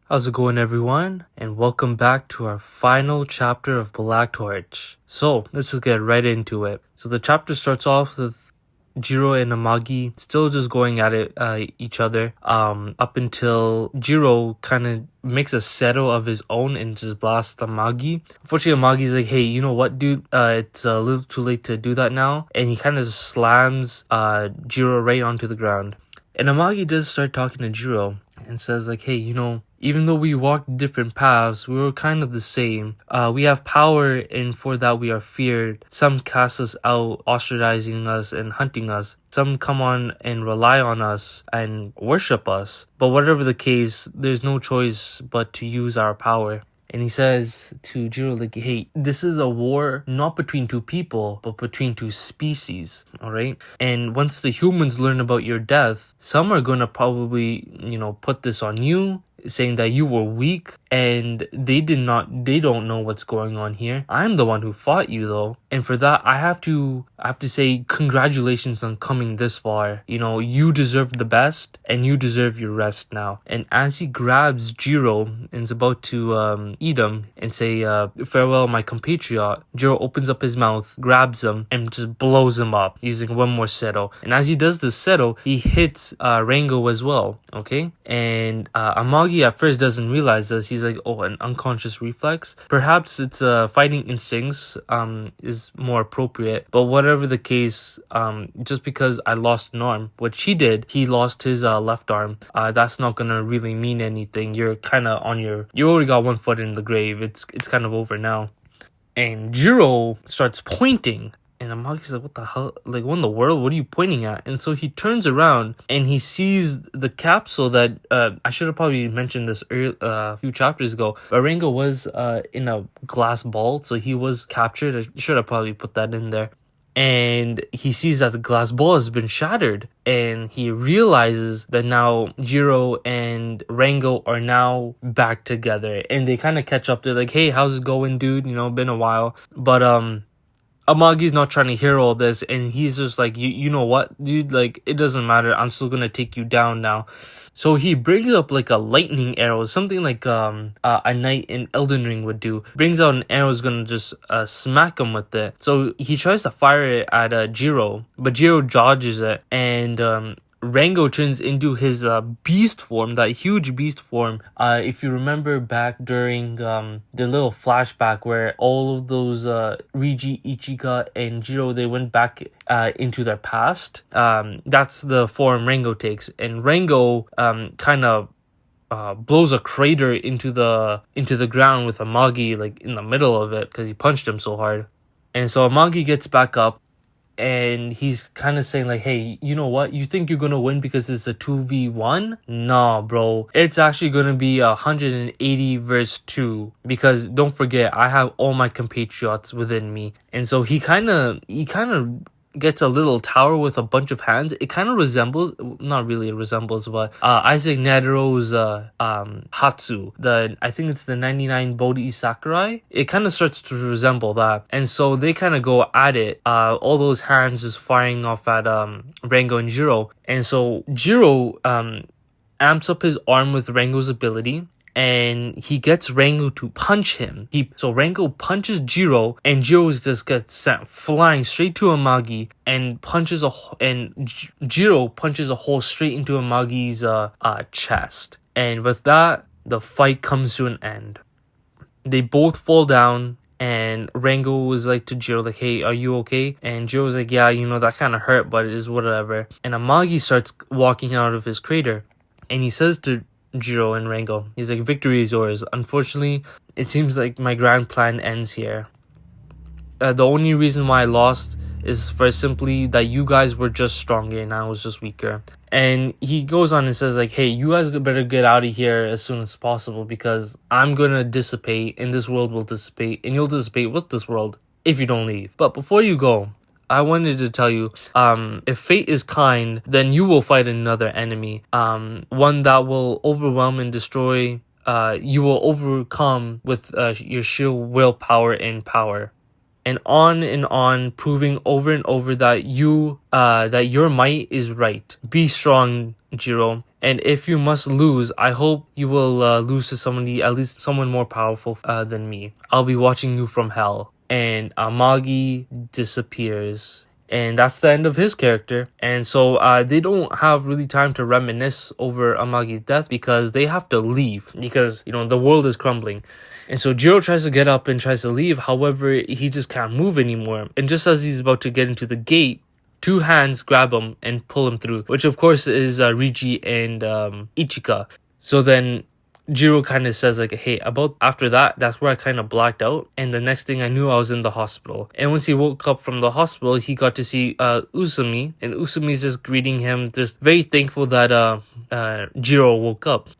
How's it going, everyone? And welcome back to our final chapter of Black Torch. So, let's just get right into it. So, the chapter starts off with Jiro and Amagi still just going at it, each other, up until Jiro kind of makes a settle of his own and just blasts Amagi. Unfortunately, Amagi's like, hey, you know what, dude? It's a little too late to do that now. And he kind of slams Jiro right onto the ground. And Amagi does start talking to Jiro and says like, hey, even though we walked different paths, we were kind of the same. We have power, and for that we are feared. Some cast us out, ostracizing us and hunting us. Some come on and rely on us and worship us. But whatever the case, there's no choice but to use our power. And he says to Jiro, like, hey, this is a war not between two people, but between two species, all right? And once the humans learn about your death, some are going to probably, put this on you, saying that you were weak and they don't know what's going on here. I'm the one who fought you, though. And for that, I have to say congratulations on coming this far. You deserve the best and you deserve your rest now. And as he grabs Jiro and is about to eat him and say, farewell, my compatriot, Jiro opens up his mouth, grabs him, and just blows him up using one more seto. And as he does this seto, he hits Rango as well, okay? And Amagi at first doesn't realize this. He's like, oh, an unconscious reflex. Perhaps it's fighting instincts is more appropriate. But whatever the case, just because I lost an arm, what she did, he lost his left arm. That's not gonna really mean anything. You're kind of you already got one foot in the grave. It's kind of over now. And Jiro starts pointing. And Amagi's like, what the hell? Like, what in the world? What are you pointing at? And so he turns around and he sees the capsule that, I should have probably mentioned this a few chapters ago. Rango was in a glass ball, so he was captured. I should have probably put that in there. And he sees that the glass ball has been shattered. And he realizes that now Jiro and Rango are now back together. And they kind of catch up. They're like, hey, how's it going, dude? Been a while. But, Amagi's not trying to hear all this, and he's just like, you know what, dude, like, it doesn't matter, I'm still gonna take you down now. So he brings up like a lightning arrow, something like a knight in Elden Ring would do. Brings out an arrow, is gonna just smack him with it. So he tries to fire it at Jiro, but Jiro dodges it, and Rango turns into his beast form, that huge beast form. If you remember back during the little flashback where all of those Riji, Ichika, and Jiro, they went back into their past, that's the form Rango takes. And Rango kind of blows a crater into the ground with Amagi like in the middle of it because he punched him so hard. And so Amagi gets back up. And he's kind of saying like, hey, you know what? You think you're going to win because it's a 2v1? Nah, bro. It's actually going to be 180 versus 2. Because don't forget, I have all my compatriots within me. And so he kind of gets a little tower with a bunch of hands. It kind of resembles, not really resembles, but Isaac Nadaro's Hatsu. I think it's the 99 Bodhi Sakurai. It kind of starts to resemble that. And so they kind of go at it. All those hands just firing off at Rango and Jiro. And so Jiro amps up his arm with Rango's ability. And he gets Rango to punch him. So Rango punches Jiro, and Jiro just gets sent flying straight to Amagi, and Jiro punches a hole straight into Amagi's chest. And with that, the fight comes to an end. They both fall down. And Rango was like to Jiro, like, hey, are you okay? And Jiro was like, yeah, that kind of hurt, but it is whatever. And Amagi starts walking out of his crater. And he says to Jiro and Rango, he's like, victory is yours. Unfortunately, it seems like my grand plan ends here. The only reason why I lost is for simply that you guys were just stronger and I was just weaker. And he goes on and says like, hey, you guys better get out of here as soon as possible because I'm gonna dissipate and this world will dissipate and you'll dissipate with this world if you don't leave. But before you go, I wanted to tell you, if fate is kind, then you will fight another enemy. One that will overwhelm and destroy. You will overcome with your sheer willpower and power. and on, proving over and over that that your might is right. Be strong, Jiro. And if you must lose, I hope you will lose to somebody, at least someone more powerful than me. I'll be watching you from hell. And Amagi disappears. And that's the end of his character. And so they don't have really time to reminisce over Amagi's death because they have to leave because, the world is crumbling. And so Jiro tries to get up and tries to leave. However, he just can't move anymore. And just as he's about to get into the gate, two hands grab him and pull him through, which of course is Riji and Ichika. So then Jiro kind of says like, hey, about after that, that's where I kind of blacked out. And the next thing I knew, I was in the hospital. And once he woke up from the hospital, he got to see Usumi. And Usumi's just greeting him, just very thankful that Jiro woke up.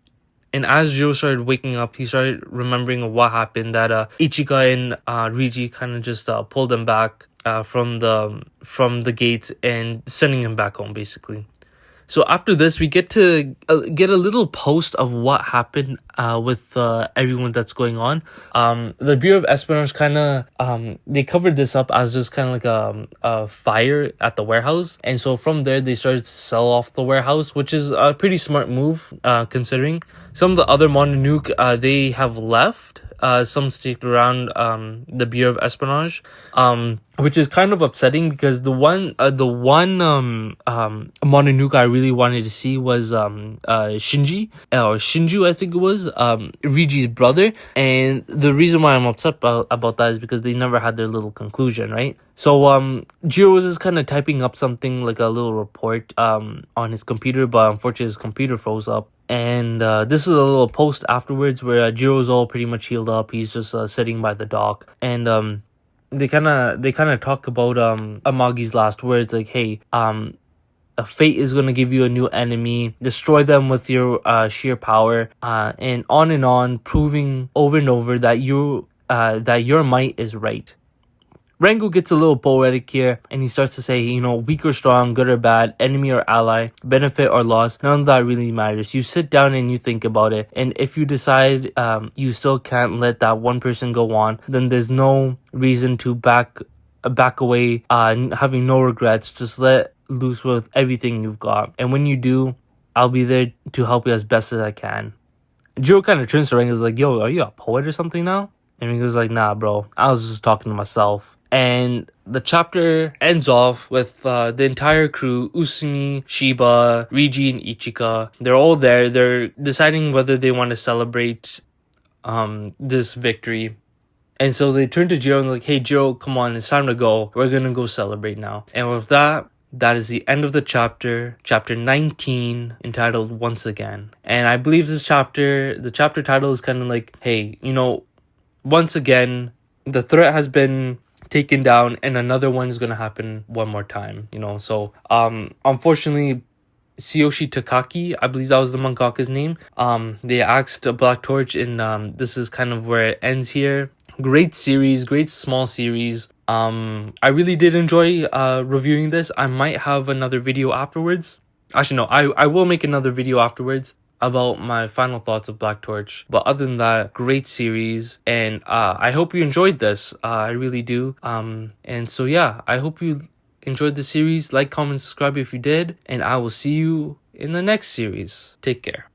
And as Jiro started waking up, he started remembering what happened, that Ichika and Riji kind of just pulled him back from the gates and sending him back home, basically. So after this, we get to get a little post of what happened with everyone that's going on. The Bureau of Espionage kind of, they covered this up as just kind of like a fire at the warehouse. And so from there, they started to sell off the warehouse, which is a pretty smart move, considering. Some of the other Mononoke, they have left. Some stick around the Bureau of Espionage, which is kind of upsetting because the one Mononoke I really wanted to see was Shinji, or Shinju, I think it was, Riji's brother. And the reason why I'm upset about that is because they never had their little conclusion, right? So Jiro was just kind of typing up something like a little report on his computer, but unfortunately his computer froze up. And this is a little post afterwards where Jiro's all pretty much healed up. He's just sitting by the dock, and they kind of talk about Amagi's last words, like, hey, a fate is going to give you a new enemy, destroy them with your sheer power, and on, proving over and over that your might is right. Rengo gets a little poetic here, and he starts to say, weak or strong, good or bad, enemy or ally, benefit or loss, none of that really matters. You sit down and you think about it, and if you decide you still can't let that one person go on, then there's no reason to back away, having no regrets. Just let loose with everything you've got, and when you do, I'll be there to help you as best as I can. Jiro kind of turns to Rengo and is like, yo, are you a poet or something now? And he was like, nah, bro, I was just talking to myself. And the chapter ends off with the entire crew, Usumi, Shiba, Riji, and Ichika. They're all there. They're deciding whether they want to celebrate this victory. And so they turn to Jiro and like, hey, Jiro, come on, it's time to go. We're going to go celebrate now. And with that, that is the end of the chapter 19, entitled Once Again. And I believe the chapter title is kind of like, hey, once again, the threat has been taken down and another one is going to happen one more time, So, unfortunately, Tsuyoshi Takaki, I believe that was the mangaka's name, they asked Black Torch, and this is kind of where it ends here. Great series, great small series. I really did enjoy reviewing this. I might have another video afterwards. Actually, no, I will make another video afterwards about my final thoughts of Black Torch. But other than that, great series, and I hope you enjoyed this. I really do. And so yeah, I hope you enjoyed the series. Like, comment, subscribe if you did, and I will see you in the next series. Take care.